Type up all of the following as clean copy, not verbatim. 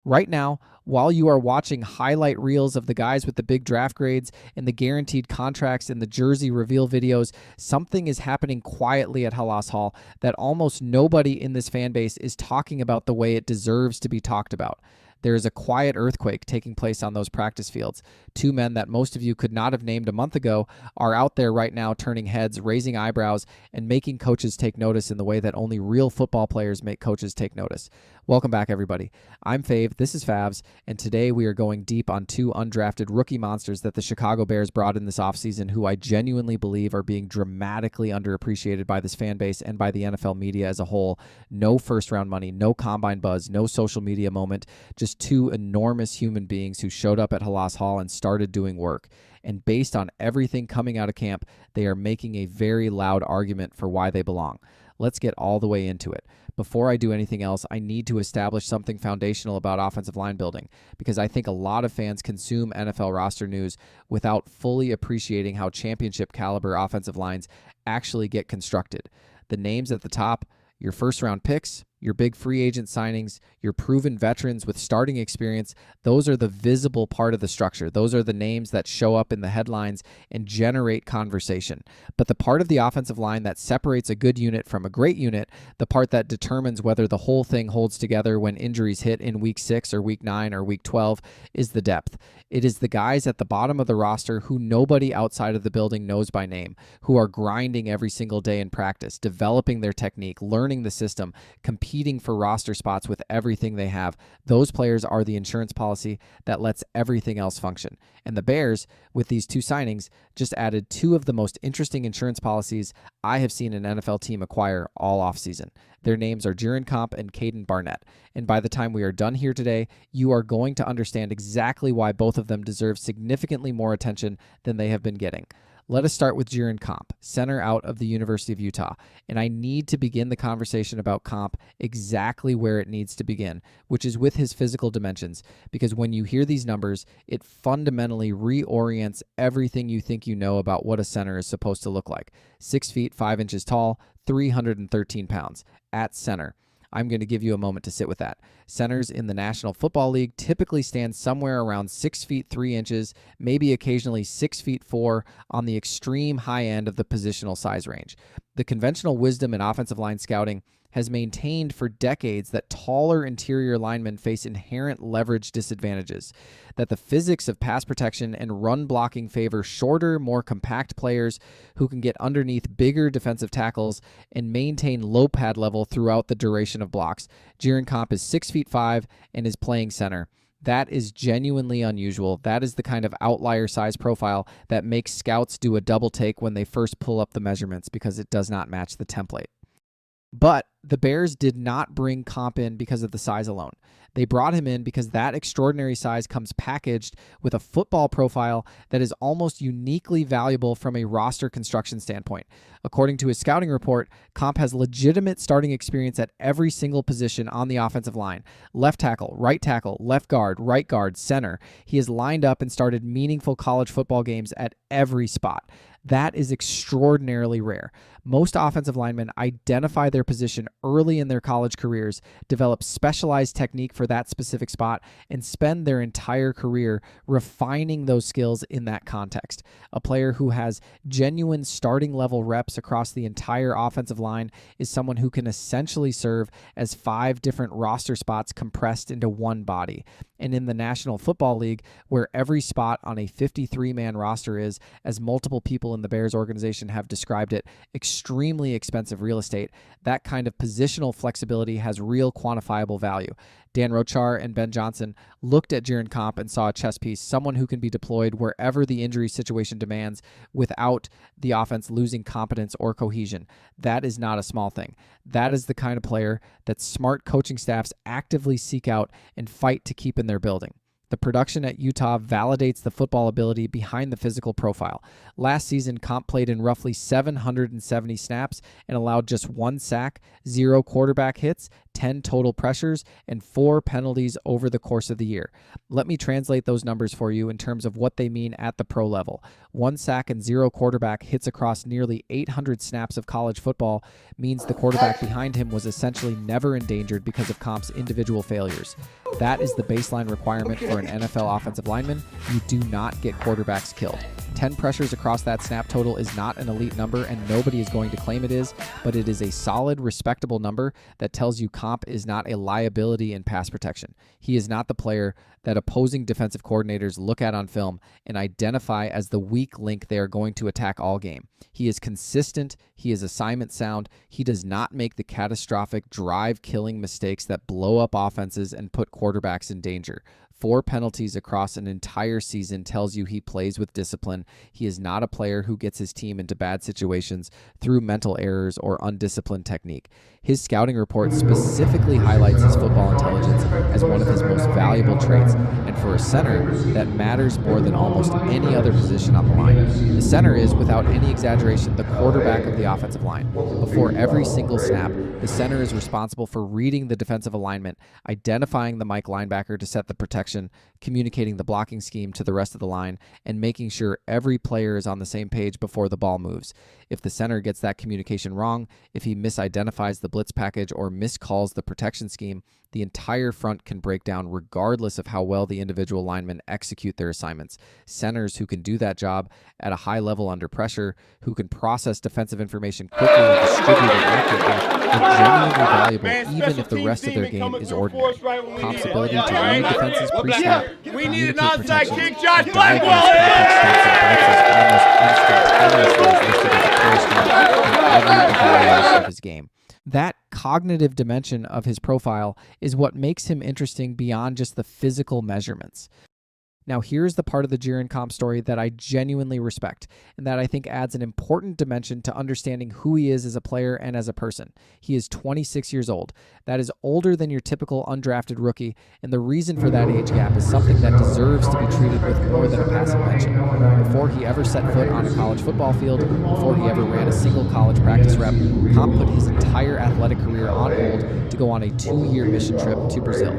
Right now, while you are watching highlight reels of the guys with the big draft grades and the guaranteed contracts and the jersey reveal videos, something is happening quietly at Halas Hall that almost nobody in this fan base is talking about the way it deserves to be talked about. There is a quiet earthquake taking place on those practice fields. Two men that most of you could not have named a month ago are out there right now turning heads, raising eyebrows, and making coaches take notice in the way that only real football players make coaches take notice. Welcome back, everybody. I'm Fave, this is Favs, and today we are going deep on two undrafted rookie monsters that the Chicago Bears brought in this offseason who I genuinely believe are being dramatically underappreciated by this fan base and by the NFL media as a whole. No first-round money, no combine buzz, no social media moment, just two enormous human beings who showed up at Halas Hall and started doing work. And based on everything coming out of camp, they are making a very loud argument for why they belong. Let's get all the way into it. Before I do anything else, I need to establish something foundational about offensive line building, because I think a lot of fans consume NFL roster news without fully appreciating how championship caliber offensive lines actually get constructed. The names at the top, your first-round picks, your big free agent signings, your proven veterans with starting experience, those are the visible part of the structure. Those are the names that show up in the headlines and generate conversation. But the part of the offensive line that separates a good unit from a great unit, the part that determines whether the whole thing holds together when injuries hit in week 6 or week 9 or week 12, is the depth. It is the guys at the bottom of the roster who nobody outside of the building knows by name, who are grinding every single day in practice, developing their technique, learning the system, competing for roster spots with everything they have. Those players are the insurance policy that lets everything else function. And the Bears, with these two signings, just added two of the most interesting insurance policies I have seen an NFL team acquire all offseason. Their names are Jiren Comp and Kaden Barnett. And by the time we are done here today, you are going to understand exactly why both of them deserve significantly more attention than they have been getting. Let us start with Jiren Comp, center out of the University of Utah. And I need to begin the conversation about Comp exactly where it needs to begin, which is with his physical dimensions. Because when you hear these numbers, it fundamentally reorients everything you think you know about what a center is supposed to look like. 6 feet, 5 inches tall, 313 pounds at center. I'm going to give you a moment to sit with that. Centers in the National Football League typically stand somewhere around 6 feet 3 inches, maybe occasionally 6 feet 4 on the extreme high end of the positional size range. The conventional wisdom in offensive line scouting has maintained for decades that taller interior linemen face inherent leverage disadvantages, that the physics of pass protection and run blocking favor shorter, more compact players who can get underneath bigger defensive tackles and maintain low pad level throughout the duration of blocks. Jiren Comp is 6 feet 5 and is playing center. That is genuinely unusual. That is the kind of outlier size profile that makes scouts do a double take when they first pull up the measurements because it does not match the template. But the Bears did not bring Comp in because of the size alone. They brought him in because that extraordinary size comes packaged with a football profile that is almost uniquely valuable from a roster construction standpoint. According to his scouting report, Comp has legitimate starting experience at every single position on the offensive line. Left tackle, left guard, right guard, center. He has lined up and started meaningful college football games at every spot. That is extraordinarily rare. Most offensive linemen identify their position early in their college careers, develop specialized technique for that specific spot, and spend their entire career refining those skills in that context. A player who has genuine starting level reps across the entire offensive line is someone who can essentially serve as 5 different roster spots compressed into one body. And in the National Football League, where every spot on a 53-man roster is, as multiple people in the Bears organization have described it, extremely expensive real estate, that kind of positional flexibility has real quantifiable value. Dan Rochar and Ben Johnson looked at Jiren Comp and saw a chess piece, someone who can be deployed wherever the injury situation demands without the offense losing competence or cohesion. That is not a small thing. That is the kind of player that smart coaching staffs actively seek out and fight to keep in their building. The production at Utah validates the football ability behind the physical profile. Last season, Comp played in roughly 770 snaps and allowed just 1 sack, 0 quarterback hits, 10 total pressures, and 4 penalties over the course of the year. Let me translate those numbers for you in terms of what they mean at the pro level. 1 sack and 0 quarterback hits across nearly 800 snaps of college football means the quarterback behind him was essentially never endangered because of Comp's individual failures. That is the baseline requirement for an NFL offensive lineman. You do not get quarterbacks killed. 10 pressures across that snap total is not an elite number, and nobody is going to claim it is, but it is a solid, respectable number that tells you Comp is not a liability in pass protection. He is not the player that opposing defensive coordinators look at on film and identify as the weak link they are going to attack all game. He is consistent. He is assignment sound. He does not make the catastrophic drive-killing mistakes that blow up offenses and put quarterbacks in danger. 4 penalties across an entire season tells you he plays with discipline. He is not a player who gets his team into bad situations through mental errors or undisciplined technique. His scouting report specifically highlights his football intelligence as one of his most valuable traits, and for a center, that matters more than almost any other position on the line. The center is, without any exaggeration, the quarterback of the offensive line. Before every single snap, the center is responsible for reading the defensive alignment, identifying the Mike linebacker to set the protection, communicating the blocking scheme to the rest of the line, and making sure every player is on the same page before the ball moves. If the center gets that communication wrong, if he misidentifies the blitz package or miscalls the protection scheme, the entire front can break down regardless of how well the individual linemen execute their assignments. Centers who can do that job at a high level under pressure, who can process defensive information quickly and distribute it accurately, are genuinely valuable even if the rest of their game is ordinary. Comp's ability to read defenses pre-snap, communicate protections, and diagnose complex stunts and blitzes almost instantaneously is listed as a core strength in every evaluation of his game. That cognitive dimension of his profile is what makes him interesting beyond just the physical measurements. Now, here's the part of the Jiren Comp story that I genuinely respect, and that I think adds an important dimension to understanding who he is as a player and as a person. He is 26 years old. That is older than your typical undrafted rookie, and the reason for that age gap is something that deserves to be treated with more than a passing mention. Before he ever set foot on a college football field, before he ever ran a single college practice rep, Comp put his entire athletic career on hold to go on a 2-year mission trip to Brazil.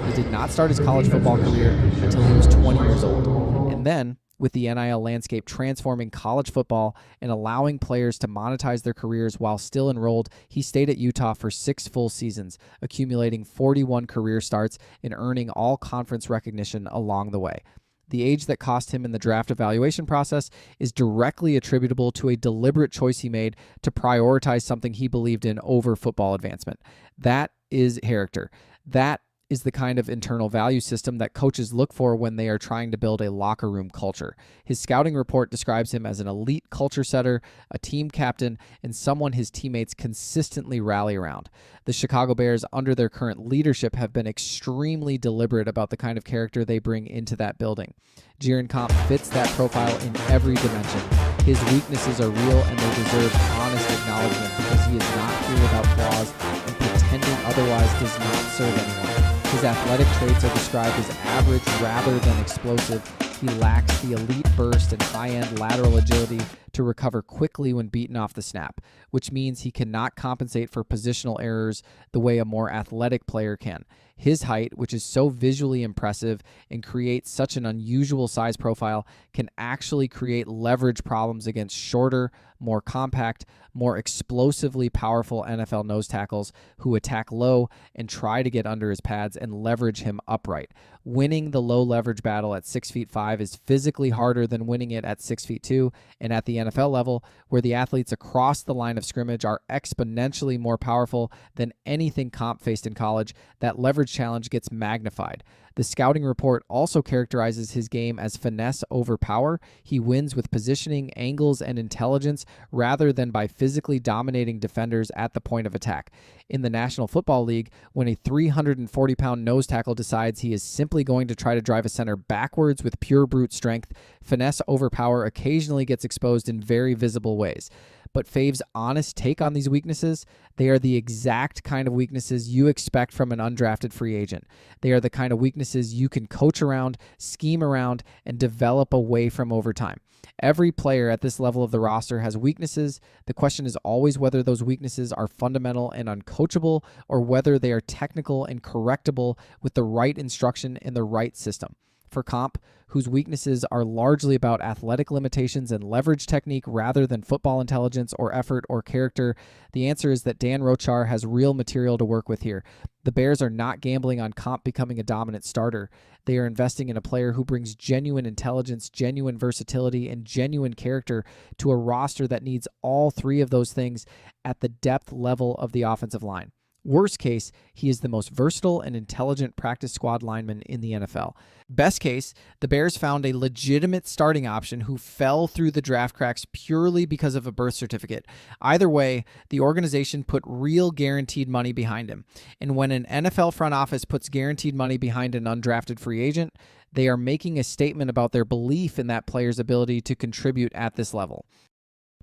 He did not start his college football career until he was 20 years old. And then, with the NIL landscape transforming college football and allowing players to monetize their careers while still enrolled, he stayed at Utah for 6 full seasons, accumulating 41 career starts and earning all conference recognition along the way. The age that cost him in the draft evaluation process is directly attributable to a deliberate choice he made to prioritize something he believed in over football advancement. That is character. That is the kind of internal value system that coaches look for when they are trying to build a locker room culture. His scouting report describes him as an elite culture setter, a team captain, and someone his teammates consistently rally around. The Chicago Bears, under their current leadership, have been extremely deliberate about the kind of character they bring into that building. Jiren Comp fits that profile in every dimension. His weaknesses are real and they deserve honest acknowledgement because he is not here without flaws, and pretending otherwise does not serve anyone. His athletic traits are described as average rather than explosive. He lacks the elite burst and high-end lateral agility to recover quickly when beaten off the snap, which means he cannot compensate for positional errors the way a more athletic player can. His height, which is so visually impressive and creates such an unusual size profile, can actually create leverage problems against shorter, more compact, more explosively powerful NFL nose tackles who attack low and try to get under his pads and leverage him upright. Winning the low leverage battle at 6'5" is physically harder than winning it at 6'2", and at the NFL level, where the athletes across the line of scrimmage are exponentially more powerful than anything Comp faced in college, that leverage challenge gets magnified. The scouting report also characterizes his game as finesse over power. He wins with positioning, angles, and intelligence rather than by physically dominating defenders at the point of attack. In the National Football League, when a 340-pound nose tackle decides he is simply going to try to drive a center backwards with pure brute strength, finesse over power occasionally gets exposed in very visible ways. But Fave's honest take on these weaknesses, they are the exact kind of weaknesses you expect from an undrafted free agent. They are the kind of weaknesses weaknesses you can coach around, scheme around, and develop away from over time. Every player at this level of the roster has weaknesses. The question is always whether those weaknesses are fundamental and uncoachable or whether they are technical and correctable with the right instruction and the right system. For Comp, whose weaknesses are largely about athletic limitations and leverage technique rather than football intelligence or effort or character, the answer is that Dan Rochar has real material to work with here. The Bears are not gambling on Comp becoming a dominant starter. They are investing in a player who brings genuine intelligence, genuine versatility, and genuine character to a roster that needs all three of those things at the depth level of the offensive line. Worst case, he is the most versatile and intelligent practice squad lineman in the NFL. Best case, the Bears found a legitimate starting option who fell through the draft cracks purely because of a birth certificate. Either way, the organization put real guaranteed money behind him. And when an NFL front office puts guaranteed money behind an undrafted free agent, they are making a statement about their belief in that player's ability to contribute at this level.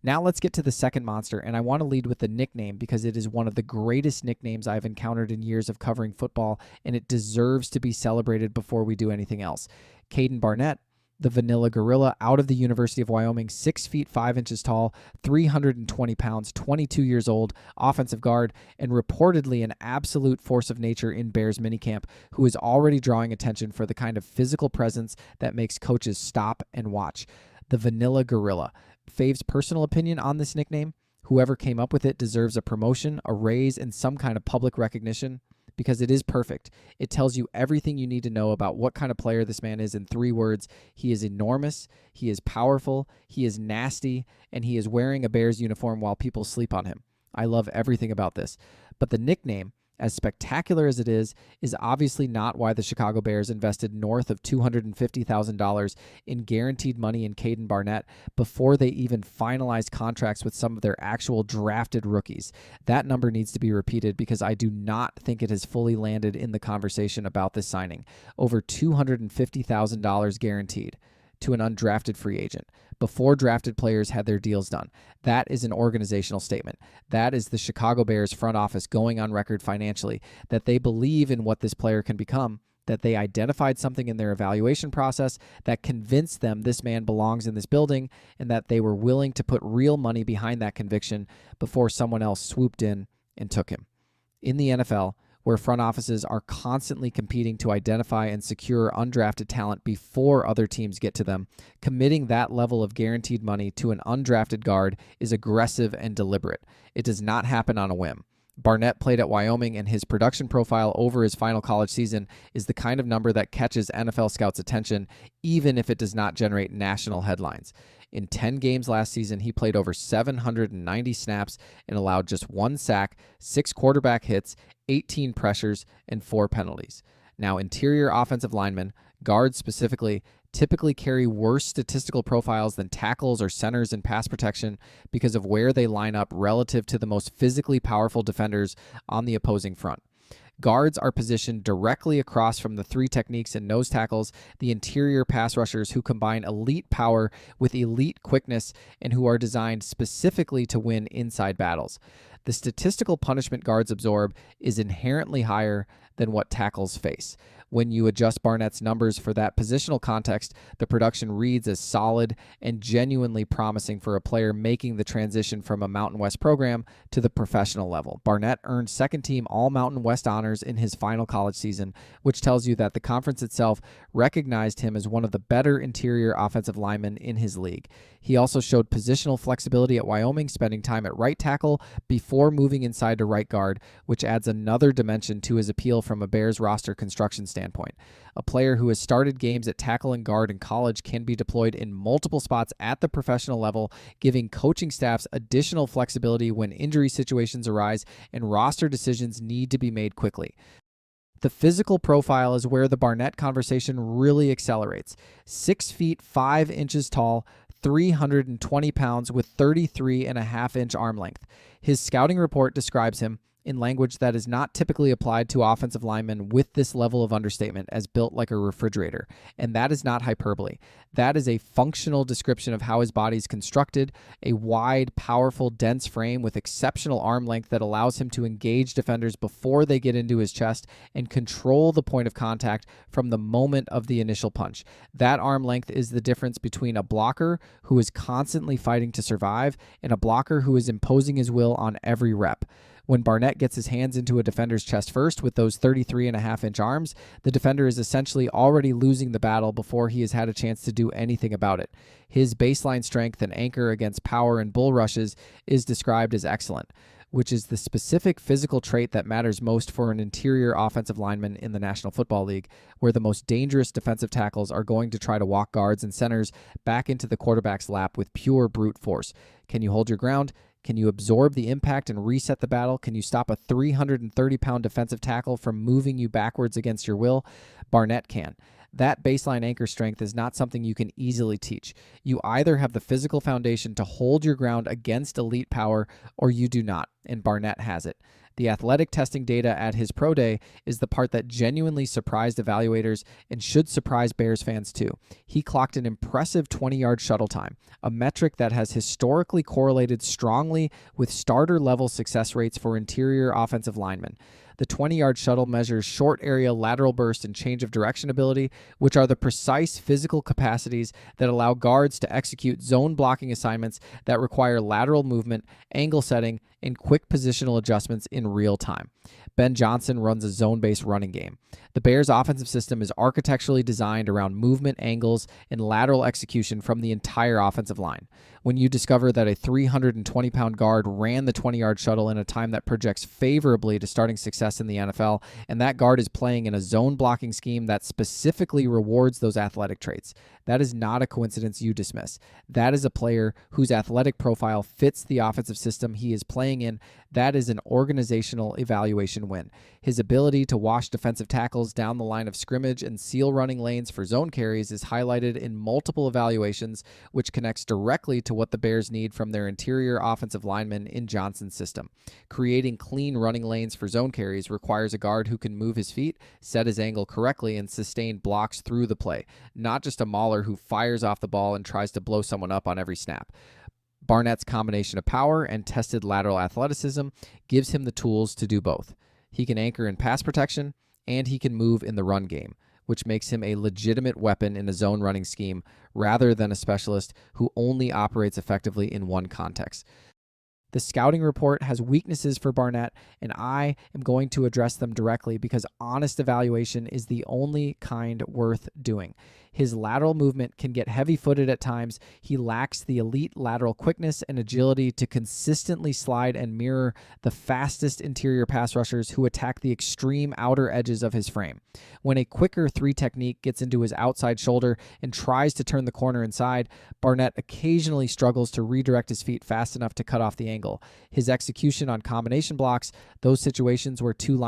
Now let's get to the second monster, and I want to lead with the nickname because it is one of the greatest nicknames I've encountered in years of covering football, and it deserves to be celebrated before we do anything else. Kaden Barnett, the Vanilla Gorilla, out of the University of Wyoming, 6 feet 5 inches tall, 320 pounds, 22 years old, offensive guard, and reportedly an absolute force of nature in Bears minicamp, who is already drawing attention for the kind of physical presence that makes coaches stop and watch. The Vanilla Gorilla. Fave's personal opinion on this nickname: whoever came up with it deserves a promotion, a raise, and some kind of public recognition because it is perfect. It tells you everything you need to know about what kind of player this man is in 3 words. He is enormous, he is powerful, he is nasty, and he is wearing a Bears uniform while people sleep on him. I love everything about this. But the nickname, as spectacular as it is obviously not why the Chicago Bears invested north of $250,000 in guaranteed money in Kaden Barnett before they even finalized contracts with some of their actual drafted rookies. That number needs to be repeated because I do not think it has fully landed in the conversation about this signing. Over $250,000 guaranteed to an undrafted free agent before drafted players had their deals done. That is an organizational statement. That is the Chicago Bears front office going on record financially that they believe in what this player can become, that they identified something in their evaluation process that convinced them this man belongs in this building, and that they were willing to put real money behind that conviction before someone else swooped in and took him. In the NFL, where front offices are constantly competing to identify and secure undrafted talent before other teams get to them, committing that level of guaranteed money to an undrafted guard is aggressive and deliberate. It does not happen on a whim. Barnett played at Wyoming, and his production profile over his final college season is the kind of number that catches NFL scouts' attention, even if it does not generate national headlines. In 10 games last season, he played over 790 snaps and allowed just 1 sack, 6 quarterback hits, 18 pressures, and 4 penalties. Now, interior offensive linemen, guards specifically, typically carry worse statistical profiles than tackles or centers in pass protection because of where they line up relative to the most physically powerful defenders on the opposing front. Guards are positioned directly across from the 3 techniques and nose tackles, the interior pass rushers who combine elite power with elite quickness and who are designed specifically to win inside battles. The statistical punishment guards absorb is inherently higher than what tackles face. When you adjust Barnett's numbers for that positional context, the production reads as solid and genuinely promising for a player making the transition from a Mountain West program to the professional level. Barnett earned second-team All-Mountain West honors in his final college season, which tells you that the conference itself recognized him as one of the better interior offensive linemen in his league. He also showed positional flexibility at Wyoming, spending time at right tackle before moving inside to right guard, which adds another dimension to his appeal from a Bears roster construction standpoint. A player who has started games at tackle and guard in college can be deployed in multiple spots at the professional level, giving coaching staffs additional flexibility when injury situations arise and roster decisions need to be made quickly. The physical profile is where the Barnett conversation really accelerates. 6 feet 5 inches tall, 320 pounds with 33.5-inch arm length. His scouting report describes him in language that is not typically applied to offensive linemen with this level of understatement as built like a refrigerator. And that is not hyperbole. That is a functional description of how his body is constructed, a wide, powerful, dense frame with exceptional arm length that allows him to engage defenders before they get into his chest and control the point of contact from the moment of the initial punch. That arm length is the difference between a blocker who is constantly fighting to survive and a blocker who is imposing his will on every rep. When Barnett gets his hands into a defender's chest first with those 33.5-inch arms, the defender is essentially already losing the battle before he has had a chance to do anything about it. His baseline strength and anchor against power and bull rushes is described as excellent, which is the specific physical trait that matters most for an interior offensive lineman in the National Football League, where the most dangerous defensive tackles are going to try to walk guards and centers back into the quarterback's lap with pure brute force. Can you hold your ground? Can you absorb the impact and reset the battle? Can you stop a 330-pound defensive tackle from moving you backwards against your will? Barnett can. That baseline anchor strength is not something you can easily teach. You either have the physical foundation to hold your ground against elite power, or you do not, and Barnett has it. The athletic testing data at his pro day is the part that genuinely surprised evaluators and should surprise Bears fans too. He clocked an impressive 20-yard shuttle time, a metric that has historically correlated strongly with starter-level success rates for interior offensive linemen. The 20-yard shuttle measures short area lateral burst and change of direction ability, which are the precise physical capacities that allow guards to execute zone blocking assignments that require lateral movement, angle setting, and quick positional adjustments in real time. Ben Johnson runs a zone-based running game. The Bears' offensive system is architecturally designed around movement, angles, and lateral execution from the entire offensive line. When you discover that a 320-pound guard ran the 20-yard shuttle in a time that projects favorably to starting success in the NFL, and that guard is playing in a zone blocking scheme that specifically rewards those athletic traits, that is not a coincidence you dismiss. That is a player whose athletic profile fits the offensive system he is playing in. That is an organizational evaluation win. His ability to wash defensive tackles down the line of scrimmage and seal running lanes for zone carries is highlighted in multiple evaluations, which connects directly to what the Bears need from their interior offensive linemen in Johnson's system. Creating clean running lanes for zone carries requires a guard who can move his feet, set his angle correctly, and sustain blocks through the play, not just a mauler who fires off the ball and tries to blow someone up on every snap. Barnett's combination of power and tested lateral athleticism gives him the tools to do both. He can anchor in pass protection, and he can move in the run game, which makes him a legitimate weapon in a zone running scheme rather than a specialist who only operates effectively in one context. The scouting report has weaknesses for Barnett, and I am going to address them directly because honest evaluation is the only kind worth doing. His lateral movement can get heavy-footed at times. He lacks the elite lateral quickness and agility to consistently slide and mirror the fastest interior pass rushers who attack the extreme outer edges of his frame. When a quicker 3 technique gets into his outside shoulder and tries to turn the corner inside, Barnett occasionally struggles to redirect his feet fast enough to cut off the angle. His execution on combination blocks, those situations where 2